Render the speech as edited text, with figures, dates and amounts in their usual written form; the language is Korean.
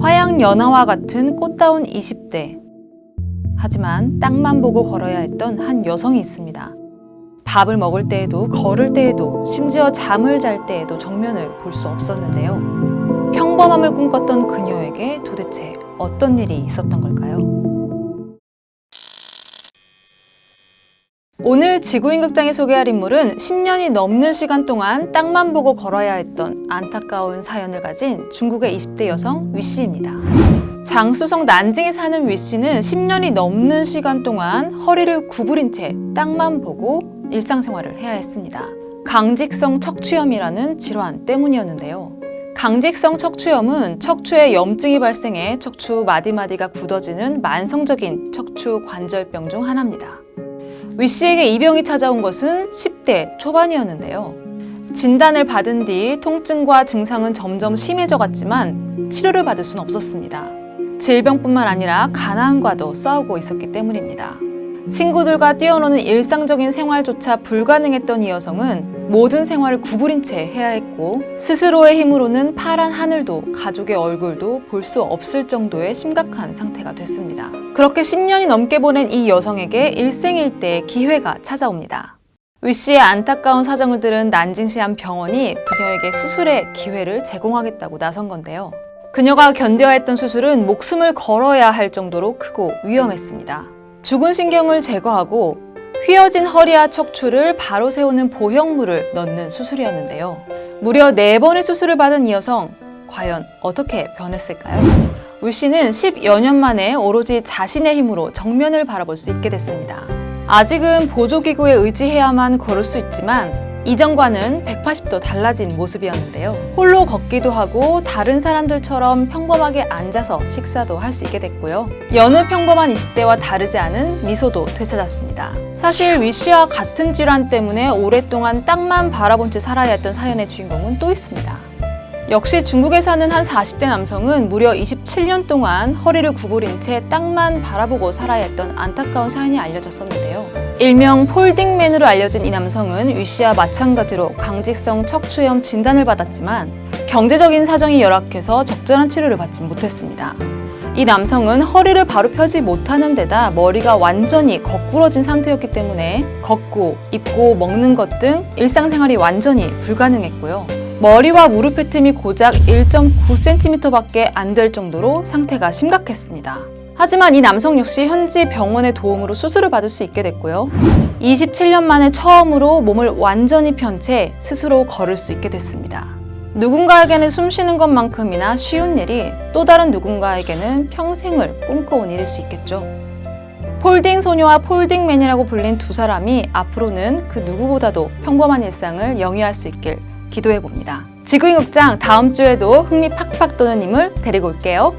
화양연화와 같은 꽃다운 20대. 하지만 땅만 보고 걸어야 했던 한 여성이 있습니다. 밥을 먹을 때에도, 걸을 때에도, 심지어 잠을 잘 때에도 정면을 볼 수 없었는데요. 평범함을 꿈꿨던 그녀에게 도대체 어떤 일이 있었던 걸까요? 오늘 지구인극장에 소개할 인물은 10년이 넘는 시간 동안 땅만 보고 걸어야 했던 안타까운 사연을 가진 중국의 20대 여성 위씨입니다. 장쑤성 난징에 사는 위씨는 10년이 넘는 시간 동안 허리를 구부린 채 땅만 보고 일상생활을 해야 했습니다. 강직성 척추염이라는 질환 때문이었는데요. 강직성 척추염은 척추에 염증이 발생해 척추 마디마디가 굳어지는 만성적인 척추 관절병 중 하나입니다. 위씨에게 이 병이 찾아온 것은 10대 초반이었는데요. 진단을 받은 뒤 통증과 증상은 점점 심해져 갔지만 치료를 받을 수는 없었습니다. 질병뿐만 아니라 가난과도 싸우고 있었기 때문입니다. 친구들과 뛰어노는 일상적인 생활조차 불가능했던 이 여성은 모든 생활을 구부린 채 해야 했고, 스스로의 힘으로는 파란 하늘도 가족의 얼굴도 볼 수 없을 정도의 심각한 상태가 됐습니다. 그렇게 10년이 넘게 보낸 이 여성에게 일생일대의 기회가 찾아옵니다. 위씨의 안타까운 사정을 들은 난징시 한 병원이 그녀에게 수술의 기회를 제공하겠다고 나선 건데요. 그녀가 견뎌야 했던 수술은 목숨을 걸어야 할 정도로 크고 위험했습니다. 죽은 신경을 제거하고 휘어진 허리와 척추를 바로 세우는 보형물을 넣는 수술이었는데요. 무려 4번의 수술을 받은 이 여성, 과연 어떻게 변했을까요? 위씨는 10여 년 만에 오로지 자신의 힘으로 정면을 바라볼 수 있게 됐습니다. 아직은 보조기구에 의지해야만 걸을 수 있지만 이전과는 180도 달라진 모습이었는데요. 홀로 걷기도 하고 다른 사람들처럼 평범하게 앉아서 식사도 할 수 있게 됐고요. 여느 평범한 20대와 다르지 않은 미소도 되찾았습니다. 사실 위씨와 같은 질환 때문에 오랫동안 땅만 바라본 채 살아야 했던 사연의 주인공은 또 있습니다. 역시 중국에 사는 한 40대 남성은 무려 27년 동안 허리를 구부린 채 땅만 바라보고 살아야 했던 안타까운 사연이 알려졌었는데요. 일명 폴딩맨으로 알려진 이 남성은 위씨와 마찬가지로 강직성 척추염 진단을 받았지만 경제적인 사정이 열악해서 적절한 치료를 받지 못했습니다. 이 남성은 허리를 바로 펴지 못하는 데다 머리가 완전히 거꾸러진 상태였기 때문에 걷고, 입고, 먹는 것 등 일상생활이 완전히 불가능했고요. 머리와 무릎의 틈이 고작 1.9cm밖에 안 될 정도로 상태가 심각했습니다. 하지만 이 남성 역시 현지 병원의 도움으로 수술을 받을 수 있게 됐고요. 27년 만에 처음으로 몸을 완전히 편 채 스스로 걸을 수 있게 됐습니다. 누군가에게는 숨쉬는 것만큼이나 쉬운 일이 또 다른 누군가에게는 평생을 꿈꿔온 일일 수 있겠죠. 폴딩 소녀와 폴딩맨이라고 불린 두 사람이 앞으로는 그 누구보다도 평범한 일상을 영위할 수 있길 기도해봅니다. 지구인극장 다음 주에도 흥미 팍팍 도는 인물 데리고 올게요.